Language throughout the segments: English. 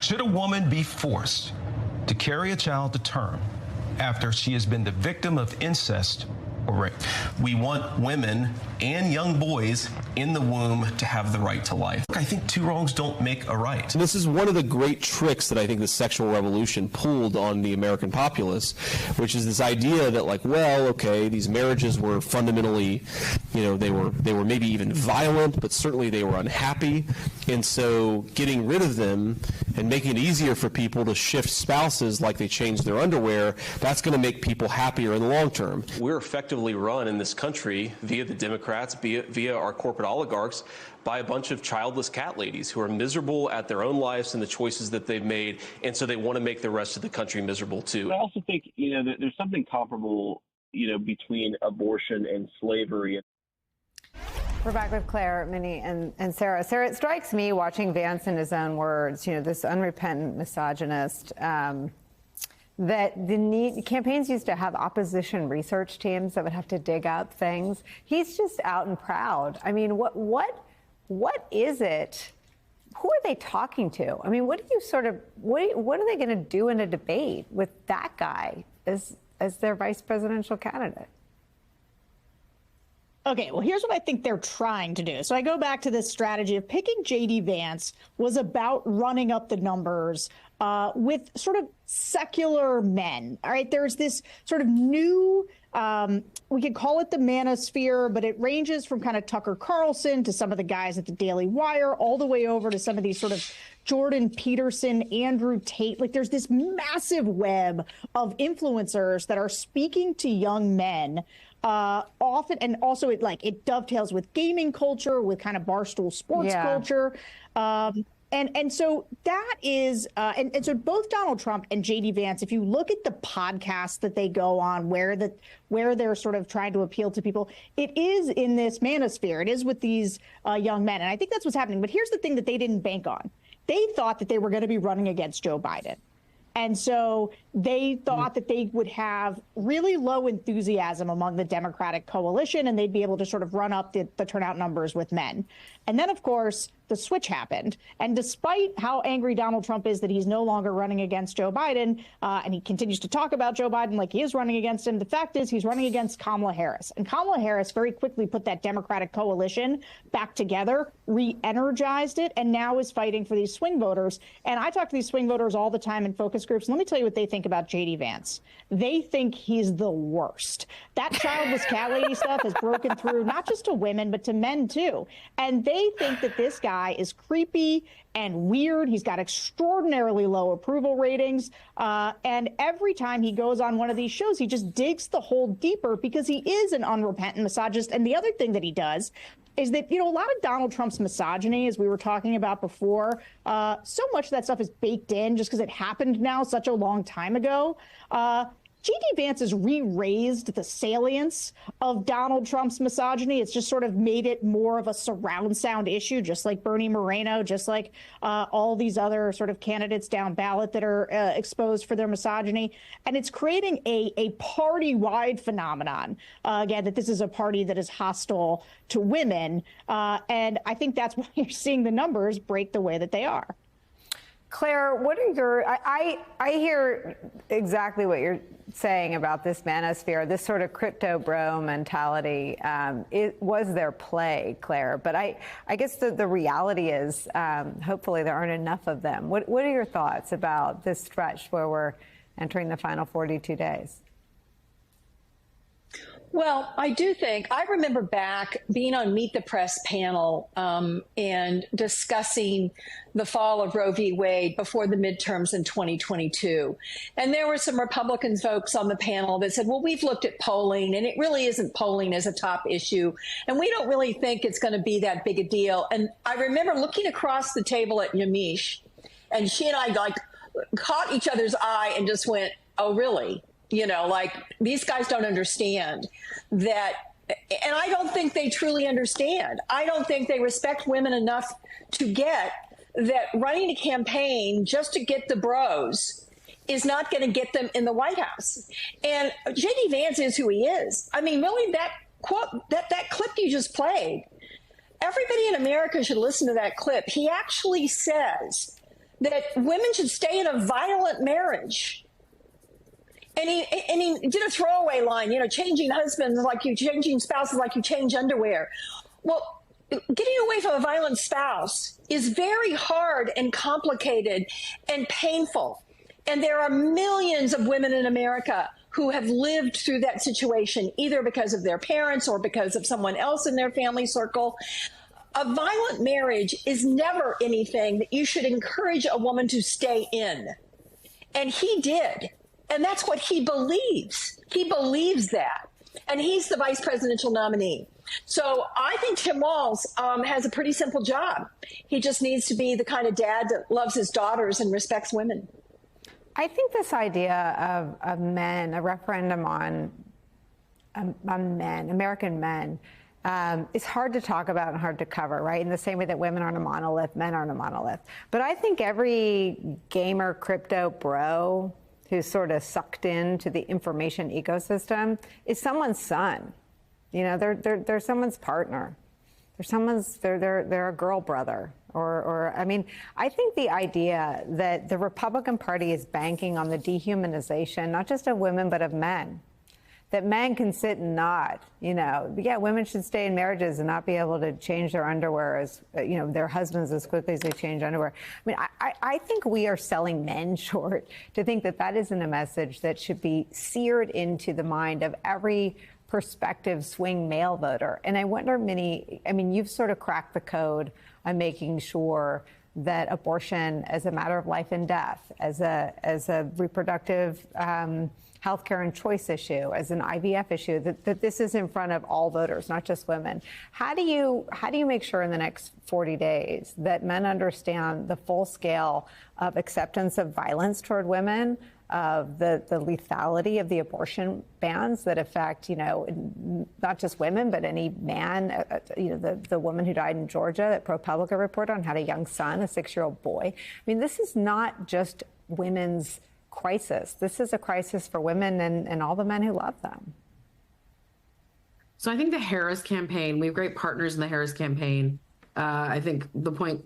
Should a woman be forced to carry a child to term after she has been the victim of incest or rape? We want women and young boys in the womb to have the right to life. I think two wrongs don't make a right. This is one of the great tricks that I think the sexual revolution pulled on the American populace, which is this idea that, like, well, okay, these marriages were fundamentally, they were maybe even violent, but certainly they were unhappy, and so getting rid of them and making it easier for people to shift spouses like they change their underwear, that's going to make people happier in the long term. We're effectively run in this country via the Democrats, via our corporate oligarchs, by a bunch of childless cat ladies who are miserable at their own lives and the choices that they've made, and so they want to make the rest of the country miserable too. I also think, there's something comparable, between abortion and slavery. We're back with Claire, Minnie, and Sarah. Sarah, it strikes me, watching Vance in his own words, this unrepentant misogynist, that campaigns used to have opposition research teams that would have to dig up things. He's just out and proud. I mean, what is it? Who are they talking to? I mean, what are they going to do in a debate with that guy as their vice presidential candidate? Okay, well, here's what I think they're trying to do. So I go back to this strategy of picking J.D. Vance was about running up the numbers with sort of secular men. All right, there's this sort of new, we could call it the manosphere, but it ranges from kind of Tucker Carlson to some of the guys at the Daily Wire, all the way over to some of these sort of Jordan Peterson, Andrew Tate. Like, there's this massive web of influencers that are speaking to young men often, and also it dovetails with gaming culture, with kind of barstool sports culture. And so that is, and so both Donald Trump and J.D. Vance, if you look at the podcasts that they go on, where they're sort of trying to appeal to people, it is in this manosphere. It is with these young men. And I think that's what's happening. But here's the thing that they didn't bank on. They thought that they were going to be running against Joe Biden. And so they thought that they would have really low enthusiasm among the Democratic coalition, and they'd be able to sort of run up the turnout numbers with men. And then, of course, the switch happened. And despite how angry Donald Trump is that he's no longer running against Joe Biden, and he continues to talk about Joe Biden like he is running against him, the fact is he's running against Kamala Harris. And Kamala Harris very quickly put that Democratic coalition back together, re-energized it, and now is fighting for these swing voters. And I talk to these swing voters all the time in focus groups. And let me tell you what they think about J.D. Vance. They think he's the worst. That childless cat lady stuff has broken through not just to women, but to men, too. And they think that this guy is creepy and weird. He's got extraordinarily low approval ratings. And every time he goes on one of these shows, he just digs the hole deeper because he is an unrepentant misogynist. And the other thing that he does is that, a lot of Donald Trump's misogyny, as we were talking about before, so much of that stuff is baked in just because it happened now such a long time ago. J.D. Vance has re-raised the salience of Donald Trump's misogyny. It's just sort of made it more of a surround sound issue, just like Bernie Moreno, just like all these other sort of candidates down ballot that are exposed for their misogyny. And it's creating a party-wide phenomenon, again, that this is a party that is hostile to women. And I think that's why you're seeing the numbers break the way that they are. Claire, what are your, I hear exactly what you're saying about this manosphere, this sort of crypto bro mentality. It was their play, Claire, but I guess the reality is hopefully there aren't enough of them. What are your thoughts about this stretch where we're entering the final 42 days? Well, I do think, I remember back being on Meet the Press panel and discussing the fall of Roe v. Wade before the midterms in 2022. And there were some Republican folks on the panel that said, well, we've looked at polling and it really isn't polling as a top issue. And we don't really think it's going to be that big a deal. And I remember looking across the table at Yamiche, and she and I caught each other's eye and just went, oh, really? These guys don't understand that. And I don't think they truly understand. I don't think they respect women enough to get that running a campaign just to get the bros is not going to get them in the White House. And J.D. Vance is who he is. I mean, really, that quote, that clip you just played, everybody in America should listen to that clip. He actually says that women should stay in a violent marriage. And he did a throwaway line, changing husbands like you, changing spouses like you change underwear. Well, getting away from a violent spouse is very hard and complicated and painful. And there are millions of women in America who have lived through that situation, either because of their parents or because of someone else in their family circle. A violent marriage is never anything that you should encourage a woman to stay in. And he did. And that's what he believes. He believes that. And he's the vice presidential nominee. So I think Tim Walz has a pretty simple job. He just needs to be the kind of dad that loves his daughters and respects women. I think this idea of men, a referendum on men, American men, is hard to talk about and hard to cover, right? In the same way that women aren't a monolith, men aren't a monolith. But I think every gamer crypto bro who's sort of sucked into the information ecosystem is someone's son. They're someone's partner. They're a girl brother. I think the idea that the Republican Party is banking on the dehumanization, not just of women, but of men, that men can sit and nod, women should stay in marriages and not be able to change their underwear as, their husbands as quickly as they change underwear. I think we are selling men short to think that that isn't a message that should be seared into the mind of every prospective swing male voter. And I wonder, Minnie, you've sort of cracked the code on making sure that abortion as a matter of life and death, as a reproductive healthcare and choice issue, as an IVF issue, that this is in front of all voters, not just women. How do you make sure in the next 40 days that men understand the full scale of acceptance of violence toward women, of the lethality of the abortion bans that affect, not just women, but any man, the woman who died in Georgia that ProPublica reported on, had a young son, a 6-year-old boy. This is not just women's crisis. This is a crisis for women and all the men who love them. So I think the Harris campaign, we have great partners in the Harris campaign. I think the point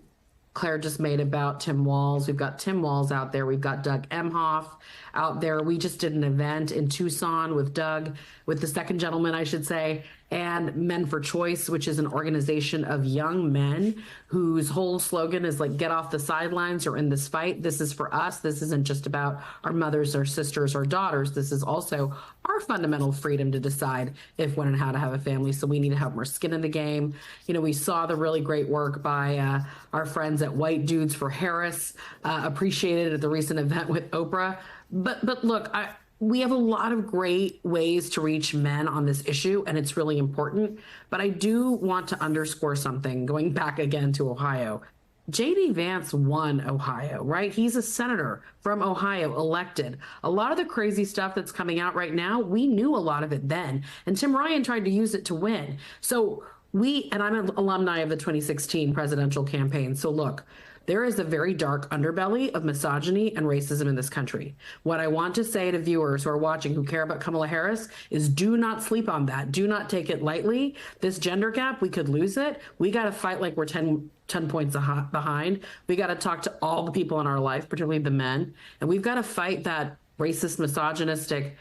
Claire just made about Tim Walz. We've got Tim Walz out there. We've got Doug Emhoff out there. We just did an event in Tucson with Doug, with the second gentleman, I should say, and Men for Choice, which is an organization of young men whose whole slogan is like, get off the sidelines or in this fight. This is for us. This isn't just about our mothers or sisters or daughters. This is also our fundamental freedom to decide if, when, and how to have a family. So we need to have more skin in the game. We saw the really great work by our friends at White Dudes for Harris, appreciated at the recent event with Oprah. But look, we have a lot of great ways to reach men on this issue, and it's really important. But I do want to underscore something, going back again to Ohio. J.D. Vance won Ohio, right? He's a senator from Ohio, elected. A lot of the crazy stuff that's coming out right now, we knew a lot of it then. And Tim Ryan tried to use it to win. So and I'm an alumni of the 2016 presidential campaign. So look, there is a very dark underbelly of misogyny and racism in this country. What I want to say to viewers who are watching who care about Kamala Harris is do not sleep on that. Do not take it lightly. This gender gap, we could lose it. We got to fight like we're 10 points behind. We got to talk to all the people in our life, particularly the men. And we've got to fight that racist, misogynistic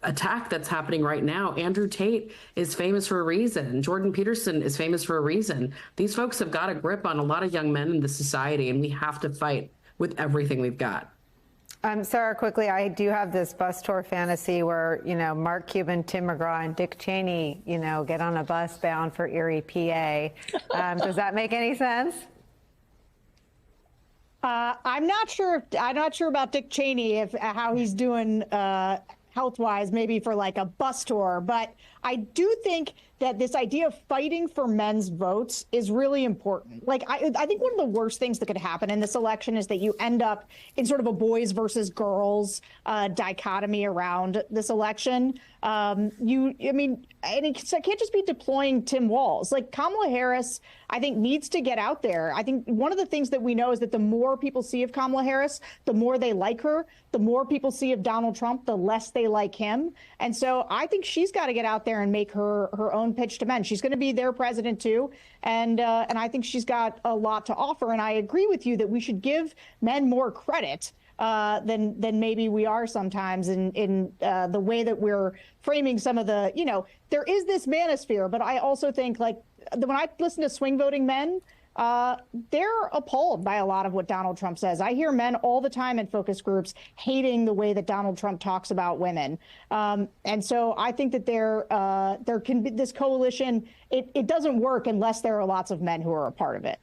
attack that's happening right now. Andrew Tate is famous for a reason. Jordan Peterson is famous for a reason. These folks have got a grip on a lot of young men in the society, and we have to fight with everything we've got. Sarah, quickly, I do have this bus tour fantasy where, Mark Cuban, Tim McGraw, and Dick Cheney, get on a bus bound for Erie, PA. Does that make any sense? I'm not sure about Dick Cheney, how he's doing health-wise, maybe for like a bus tour. But I do think that this idea of fighting for men's votes is really important. Like, I think one of the worst things that could happen in this election is that you end up in sort of a boys versus girls dichotomy around this election. And it can't just be deploying Tim Walz. Like, Kamala Harris, I think, needs to get out there. I think one of the things that we know is that the more people see of Kamala Harris, the more they like her. The more people see of Donald Trump, the less they like him. And so I think she's got to get out there and make her own own pitch to men. She's going to be their president too, and I think she's got a lot to offer. And I agree with you that we should give men more credit than maybe we are sometimes in the way that we're framing some of the, there is this manosphere, but I also think like when I listen to swing voting men, they're appalled by a lot of what Donald Trump says. I hear men all the time in focus groups hating the way that Donald Trump talks about women. And so I think that there can be this coalition. It doesn't work unless there are lots of men who are a part of it.